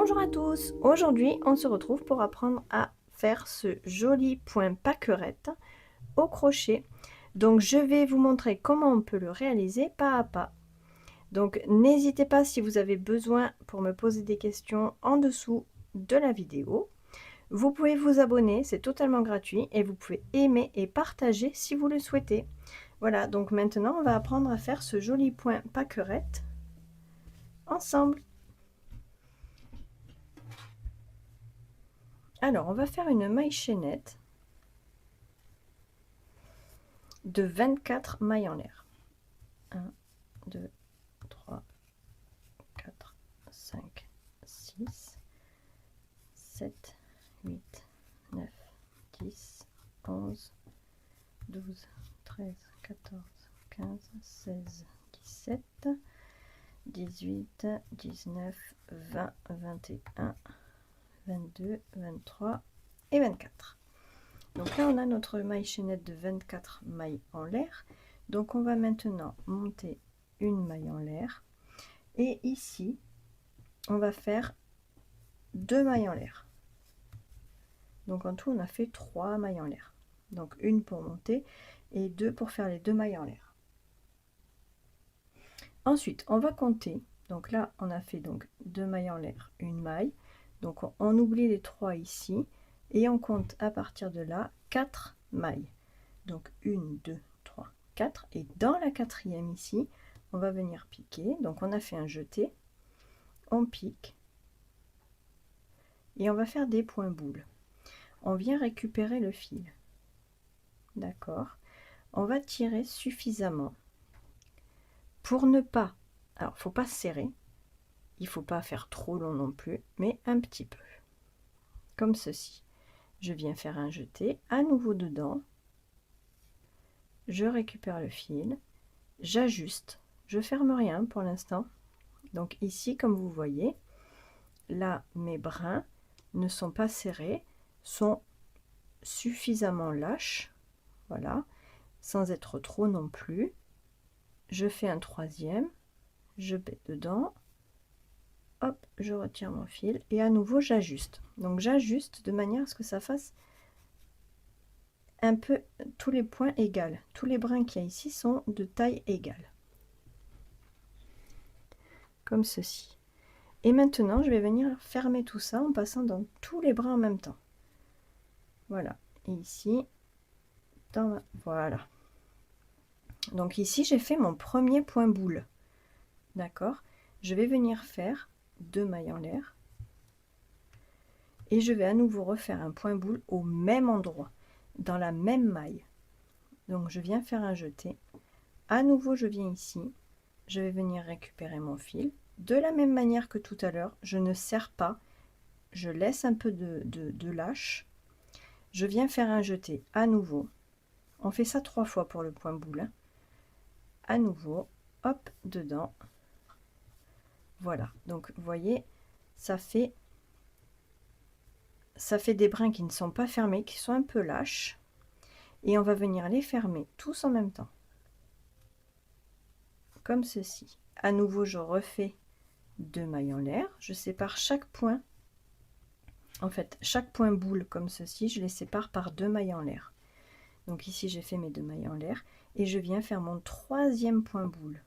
Bonjour à tous, aujourd'hui on se retrouve pour apprendre à faire ce joli point pâquerette au crochet. Donc je vais vous montrer comment on peut le réaliser pas à pas. Donc n'hésitez pas si vous avez besoin pour me poser des questions en dessous de la vidéo. Vous pouvez vous abonner, c'est totalement gratuit et vous pouvez aimer et partager si vous le souhaitez. Voilà, donc maintenant on va apprendre à faire ce joli point pâquerette ensemble. Alors, on va faire une maille chaînette de 24 mailles en l'air. 1, 2, 3, 4, 5, 6, 7, 8, 9, 10, 11, 12, 13, 14, 15, 16, 17, 18, 19, 20, 21, 22, 23 et 24. Donc là on a notre maille chaînette de 24 mailles en l'air. Donc on va maintenant monter une maille en l'air et ici on va faire 2 mailles en l'air. Donc en tout on a fait 3 mailles en l'air. Donc une pour monter et 2 pour faire les 2 mailles en l'air. Ensuite on va compter. Donc là on a fait donc 2 mailles en l'air, une maille. Donc on oublie les 3 ici et on compte à partir de là 4 mailles. Donc 1, 2, 3, 4. Et dans la quatrième ici, on va venir piquer. Donc on a fait un jeté, on pique et on va faire des points boules. On vient récupérer le fil. D'accord. On va tirer suffisamment pour ne pas... Alors, faut pas serrer. Il faut pas faire trop long non plus, mais un petit peu. Comme ceci. Je viens faire un jeté, à nouveau dedans. Je récupère le fil. J'ajuste. Je ferme rien pour l'instant. Donc ici, comme vous voyez, là, mes brins ne sont pas serrés, sont suffisamment lâches, voilà, sans être trop non plus. Je fais un troisième, je mets dedans, hop, je retire mon fil et à nouveau j'ajuste. Donc j'ajuste de manière à ce que ça fasse un peu tous les points égaux. Tous les brins qu'il y a ici sont de taille égale. Comme ceci. Et maintenant, je vais venir fermer tout ça en passant dans tous les brins en même temps. Voilà. Et ici, voilà. Donc ici, j'ai fait mon premier point boule. D'accord. Je vais venir faire 2 mailles en l'air. Et je vais à nouveau refaire un point boule au même endroit, dans la même maille. Donc je viens faire un jeté. À nouveau, je viens ici. Je vais venir récupérer mon fil. De la même manière que tout à l'heure, je ne serre pas. Je laisse un peu de lâche. Je viens faire un jeté à nouveau. On fait ça 3 fois pour le point boule. Hein. À nouveau, hop, dedans. Voilà, donc vous voyez, ça fait des brins qui ne sont pas fermés, qui sont un peu lâches. Et on va venir les fermer tous en même temps. Comme ceci. À nouveau, je refais 2 mailles en l'air. Je sépare chaque point. En fait, chaque point boule comme ceci, je les sépare par 2 mailles en l'air. Donc ici, j'ai fait mes 2 mailles en l'air. Et je viens faire mon troisième point boule.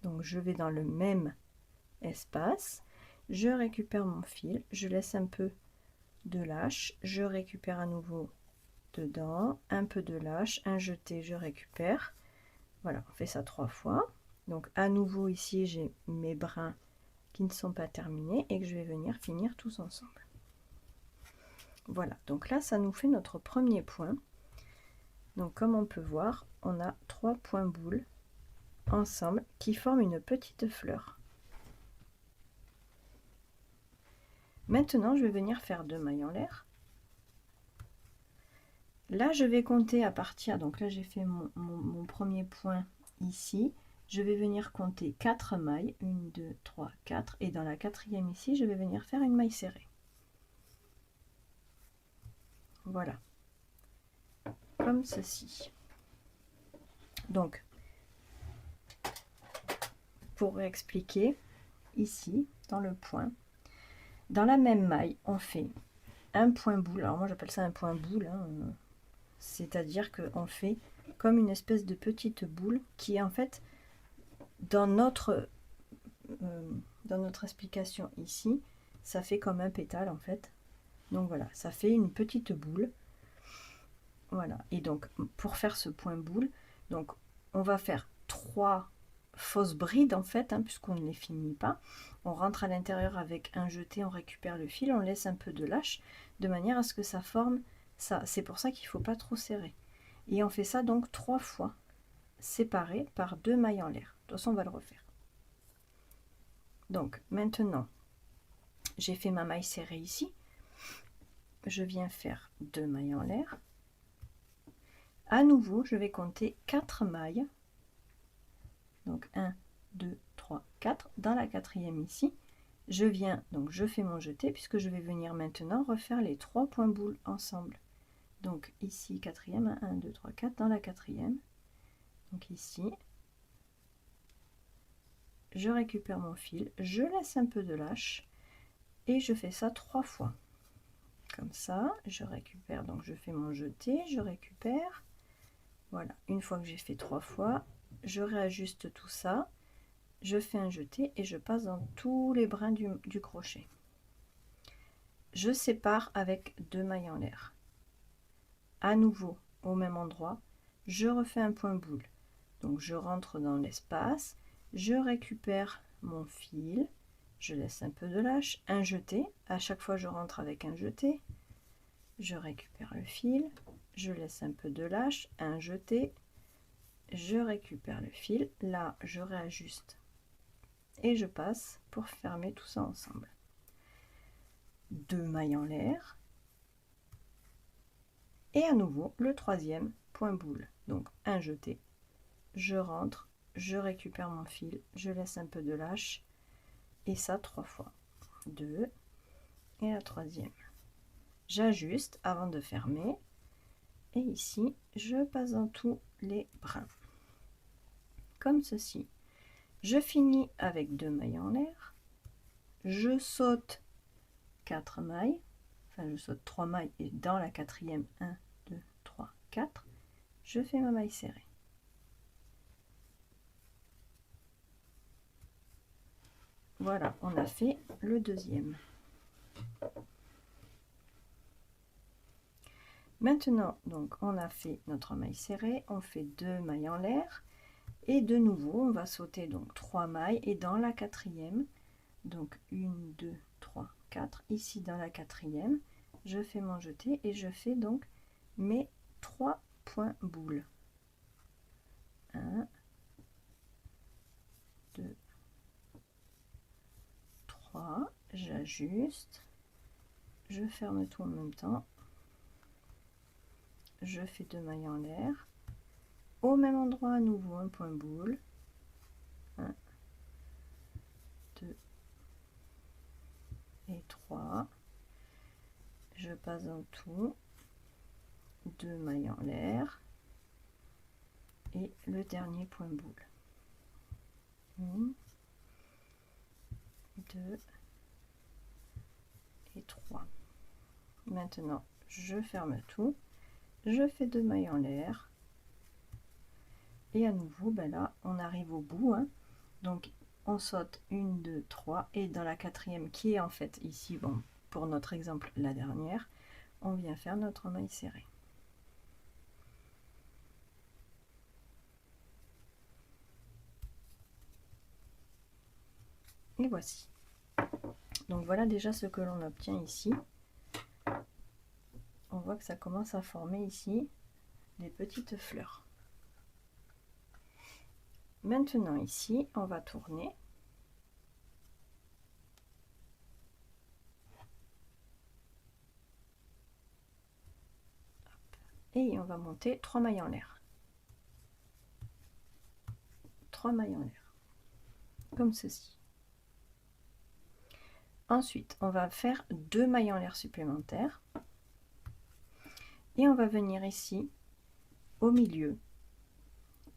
Donc je vais dans le même espace. Je récupère mon fil. Je laisse un peu de lâche. Je récupère à nouveau dedans. Un peu de lâche. Un jeté, je récupère. Voilà, on fait ça 3 fois. Donc à nouveau ici, j'ai mes brins qui ne sont pas terminés et que je vais venir finir tous ensemble. Voilà, donc là, ça nous fait notre premier point. Donc comme on peut voir, on a 3 points boules ensemble qui forment une petite fleur. Maintenant, je vais venir faire 2 mailles en l'air. Là, je vais compter à partir, donc là, j'ai fait mon premier point ici. Je vais venir compter 4 mailles, 1, 2, 3, 4. Et dans la quatrième ici, je vais venir faire une maille serrée. Voilà. Comme ceci. Donc, pour expliquer, ici, dans le point, Dans la même maille, on fait un point boule. Alors moi j'appelle ça un point boule, hein. C'est-à-dire qu'on fait comme une espèce de petite boule qui est en fait dans notre explication ici, ça fait comme un pétale en fait. Donc voilà, ça fait une petite boule. Voilà, et donc pour faire ce point boule, donc on va faire 3 fausses brides en fait, hein, puisqu'on ne les finit pas. On rentre à l'intérieur avec un jeté, on récupère le fil, on laisse un peu de lâche, de manière à ce que ça forme ça. C'est pour ça qu'il ne faut pas trop serrer. Et on fait ça donc 3 fois, séparé par 2 mailles en l'air. De toute façon, on va le refaire. Donc maintenant, j'ai fait ma maille serrée ici. Je viens faire 2 mailles en l'air. À nouveau, je vais compter 4 mailles. Donc 1, 2, 3, 4. Dans la quatrième ici, je viens, donc je fais mon jeté, puisque je vais venir maintenant refaire les 3 points boules ensemble. Donc ici, quatrième, 1, 2, 3, 4, dans la quatrième. Donc ici, je récupère mon fil, je laisse un peu de lâche, et je fais ça 3 fois. Comme ça, je récupère, donc je fais mon jeté, je récupère. Voilà, une fois que j'ai fait 3 fois, je réajuste tout ça, je fais un jeté et je passe dans tous les brins du crochet. Je sépare avec 2 mailles en l'air. À nouveau, au même endroit, je refais un point boule. Donc je rentre dans l'espace, je récupère mon fil, je laisse un peu de lâche, un jeté, à chaque fois je rentre avec un jeté, je récupère le fil, je laisse un peu de lâche, un jeté, je récupère le fil, là je réajuste et je passe pour fermer tout ça ensemble. 2 mailles en l'air et à nouveau le troisième point boule. Donc un jeté, je rentre, je récupère mon fil, je laisse un peu de lâche et ça 3 fois. 2 et la troisième. J'ajuste avant de fermer et ici je passe dans tous les brins comme ceci. Je finis avec 2 mailles en l'air, je saute 4 mailles, enfin je saute 3 mailles et dans la quatrième 1, 2, 3, 4, je fais ma maille serrée. Voilà, on a fait le deuxième. Maintenant, donc on a fait notre maille serrée, on fait 2 mailles en l'air et de nouveau on va sauter donc 3 mailles et dans la quatrième, donc 1, 2, 3, 4, ici dans la quatrième, je fais mon jeté et je fais donc mes 3 points boules. 1, 2, 3, j'ajuste, je ferme tout en même temps, je fais 2 mailles en l'air, au même endroit à nouveau un point boule, 1, 2 et 3, je passe en tout, 2 mailles en l'air et le dernier point boule. 1, 2 et 3. Maintenant, je ferme tout, je fais 2 mailles en l'air et à nouveau, ben là, on arrive au bout, hein. Donc, on saute 1, 2, 3 et dans la quatrième qui est en fait ici, bon, pour notre exemple, la dernière, on vient faire notre maille serrée. Et voici. Donc voilà déjà ce que l'on obtient ici. On voit que ça commence à former ici des petites fleurs. Maintenant ici, on va tourner. Et on va monter 3 mailles en l'air. 3 mailles en l'air. Comme ceci. Ensuite, on va faire 2 mailles en l'air supplémentaires. Et on va venir ici, au milieu.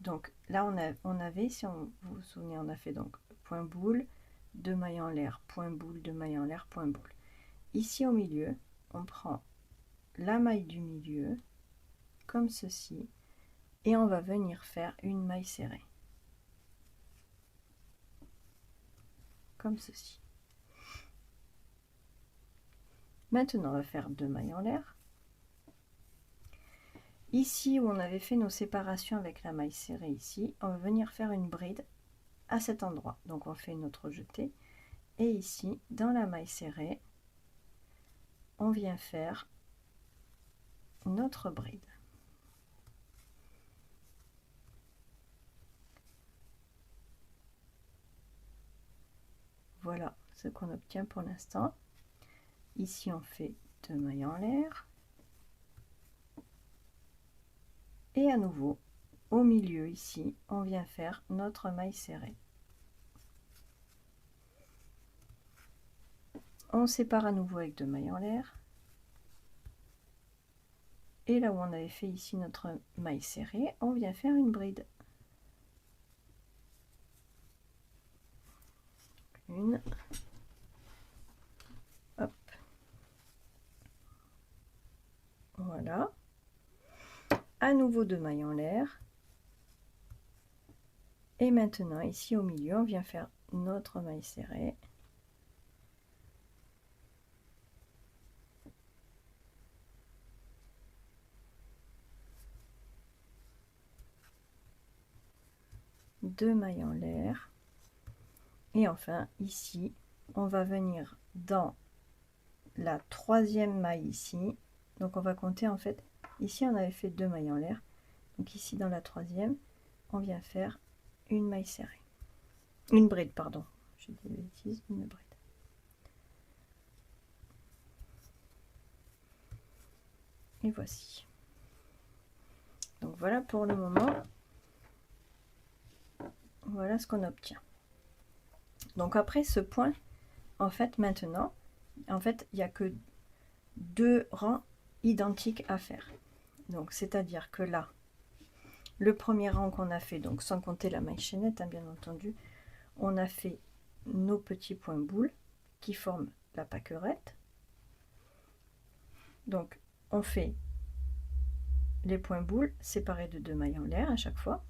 Donc là, on avait, si vous vous souvenez, on a fait donc point boule, 2 mailles en l'air, point boule, 2 mailles en l'air, point boule. ici au milieu, on prend la maille du milieu, comme ceci, et on va venir faire une maille serrée. Comme ceci. Maintenant, on va faire 2 mailles en l'air. Ici où on avait fait nos séparations avec la maille serrée ici, on va venir faire une bride à cet endroit. Donc on fait notre jeté. Et ici, dans la maille serrée, on vient faire notre bride. Voilà ce qu'on obtient pour l'instant. Ici, on fait 2 mailles en l'air. Et à nouveau, au milieu ici, on vient faire notre maille serrée. On sépare à nouveau avec 2 mailles en l'air. Et là où on avait fait ici notre maille serrée, on vient faire une bride. Une. Hop. Voilà. À nouveau 2 mailles en l'air. Et maintenant, ici au milieu, on vient faire notre maille serrée. Deux mailles en l'air. Et enfin, ici, on va venir dans la troisième maille ici. Donc on va compter en fait, ici on avait fait 2 mailles en l'air. Donc ici dans la troisième, on vient faire une maille serrée. Une bride, pardon. J'ai dit des bêtises, une bride. Et voici. Donc voilà pour le moment. Voilà ce qu'on obtient. Donc après ce point, en fait maintenant, en fait il n'y a que 2 rangs identiques à faire. Donc c'est-à-dire que là, le premier rang qu'on a fait, donc sans compter la maille chaînette, hein, bien entendu, on a fait nos petits points boules qui forment la pâquerette. Donc on fait les points boules séparés de 2 mailles en l'air à chaque fois.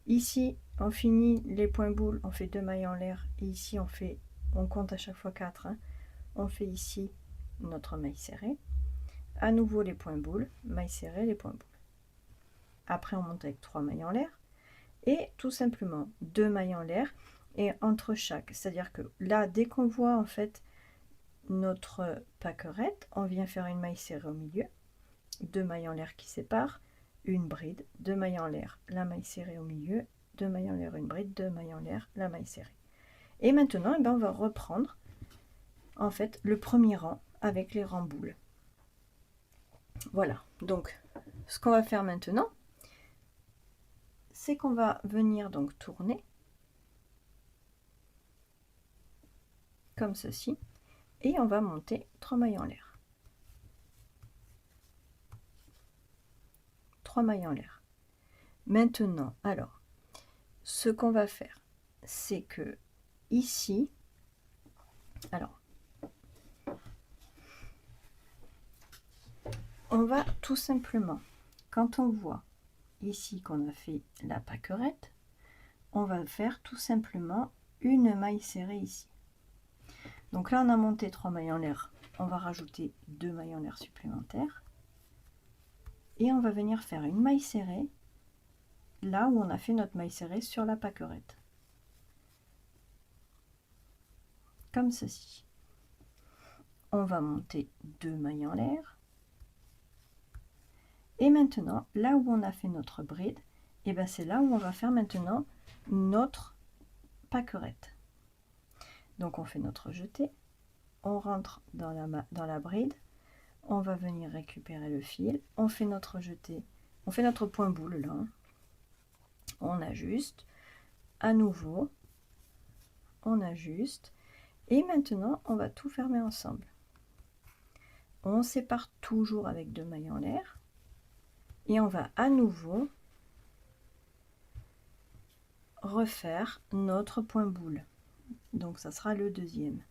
Ici on finit les points boules, on fait 2 mailles en l'air, et ici on compte à chaque fois 4, hein. On fait ici notre maille serrée, à nouveau les points boules, maille serrée, les points boules. Après on monte avec 3 mailles en l'air et tout simplement 2 mailles en l'air, et entre chaque, c'est à dire que là dès qu'on voit en fait notre pâquerette, on vient faire une maille serrée au milieu, 2 mailles en l'air qui séparent, une bride, 2 mailles en l'air, la maille serrée au milieu, 2 mailles en l'air, une bride, 2 mailles en l'air, la maille serrée. Et maintenant on va reprendre en fait le premier rang avec les rangs boules. Voilà, donc ce qu'on va faire maintenant, c'est qu'on va venir donc tourner comme ceci, et on va monter 3 mailles en l'air. 3 mailles en l'air. Maintenant, alors, ce qu'on va faire, c'est que ici, alors, on va tout simplement, quand on voit ici qu'on a fait la pâquerette, on va faire tout simplement une maille serrée ici. Donc là, on a monté 3 mailles en l'air, on va rajouter 2 mailles en l'air supplémentaires. Et on va venir faire une maille serrée là où on a fait notre maille serrée sur la pâquerette. Comme ceci. On va monter 2 mailles en l'air. Et maintenant, là où on a fait notre bride, et ben c'est là où on va faire maintenant notre pâquerette. Donc on fait notre jeté, on rentre dans la bride, on va venir récupérer le fil, on fait notre jeté, on fait notre point boule là, on ajuste, à nouveau, on ajuste, et maintenant on va tout fermer ensemble. On sépare toujours avec 2 mailles en l'air, et on va à nouveau refaire notre point boule. Donc ça sera le deuxième.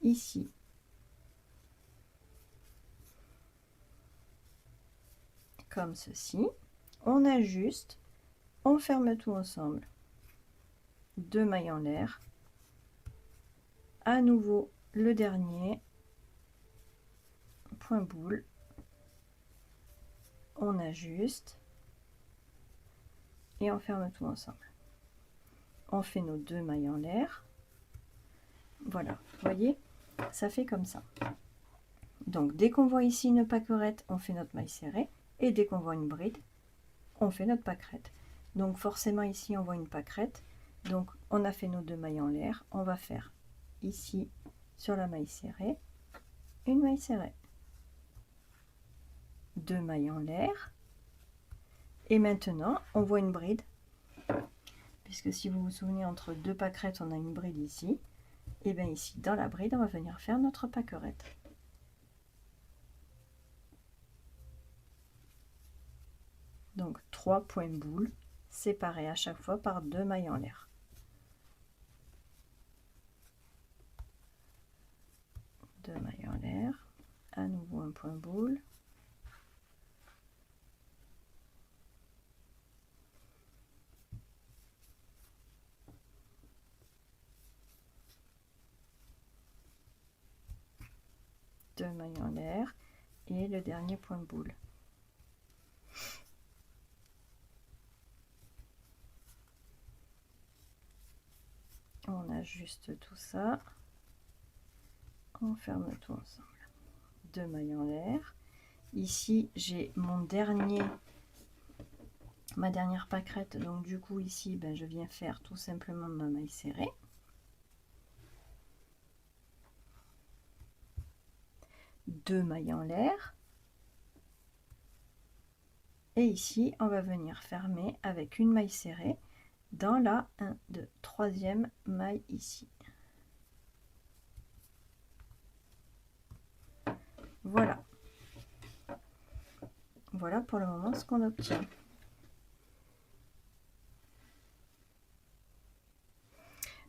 Ici, comme ceci. On ajuste, on ferme tout ensemble. 2 mailles en l'air. À nouveau le dernier. Point boule. On ajuste. Et on ferme tout ensemble. On fait nos 2 mailles en l'air. Voilà, vous voyez, ça fait comme ça. Donc dès qu'on voit ici une pâquerette, on fait notre maille serrée. Et dès qu'on voit une bride, on fait notre pâquerette. Donc forcément ici on voit une pâquerette. Donc on a fait nos 2 mailles en l'air. On va faire ici sur la maille serrée, une maille serrée. 2 mailles en l'air. Et maintenant on voit une bride. Puisque si vous vous souvenez, entre 2 pâquerettes, on a une bride ici. Et bien ici, dans la bride, on va venir faire notre pâquerette. Donc 3 points boule séparés à chaque fois par 2 mailles en l'air. Deux mailles en l'air, à nouveau un point boule. Deux mailles en l'air et le dernier point boule. On ajuste tout ça, on ferme tout ensemble. 2 mailles en l'air. Ici j'ai ma dernière pâquerette, donc du coup ici ben, je viens faire tout simplement ma maille serrée. Deux mailles en l'air. Et ici on va venir fermer avec une maille serrée dans la 1, 2, 3e maille ici. Voilà. Voilà pour le moment ce qu'on obtient.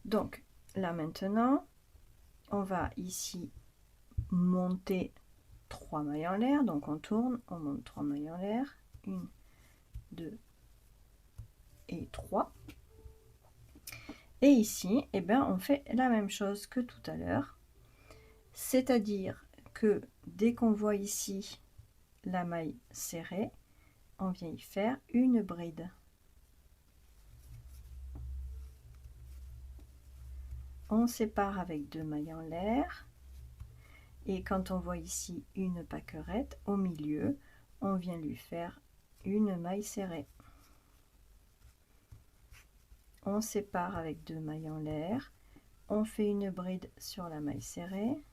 Donc là maintenant, on va ici monter 3 mailles en l'air. Donc on tourne, on monte 3 mailles en l'air. 1, 2 et 3. Et ici, eh bien, on fait la même chose que tout à l'heure. C'est-à-dire que dès qu'on voit ici la maille serrée, on vient y faire une bride. On sépare avec 2 mailles en l'air. Et quand on voit ici une pâquerette au milieu, on vient lui faire une maille serrée. On sépare avec 2 mailles en l'air. On fait une bride sur la maille serrée.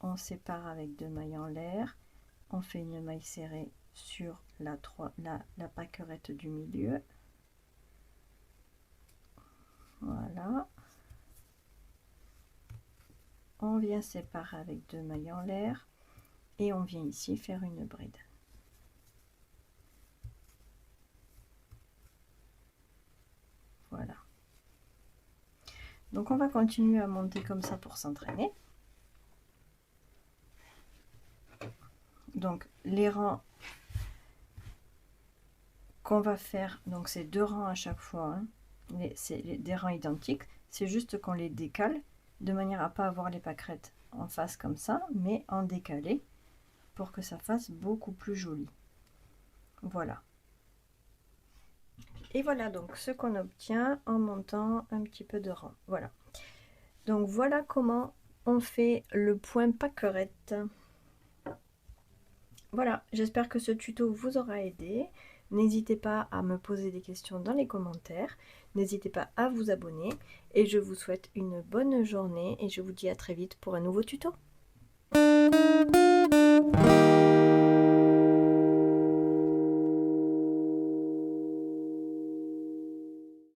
On sépare avec 2 mailles en l'air. On fait une maille serrée sur la pâquerette du milieu. Voilà. On vient séparer avec 2 mailles en l'air et on vient ici faire une bride. Voilà. Donc on va continuer à monter comme ça pour s'entraîner. Donc les rangs qu'on va faire, donc c'est 2 rangs à chaque fois, hein. C'est des rangs identiques, c'est juste qu'on les décale de manière à pas avoir les pâquerettes en face comme ça, mais en décalé pour que ça fasse beaucoup plus joli. Voilà. Et voilà donc ce qu'on obtient en montant un petit peu de rang. Voilà. Donc voilà comment on fait le point pâquerette. Voilà, j'espère que ce tuto vous aura aidé. N'hésitez pas à me poser des questions dans les commentaires. N'hésitez pas à vous abonner. Et je vous souhaite une bonne journée et je vous dis à très vite pour un nouveau tuto.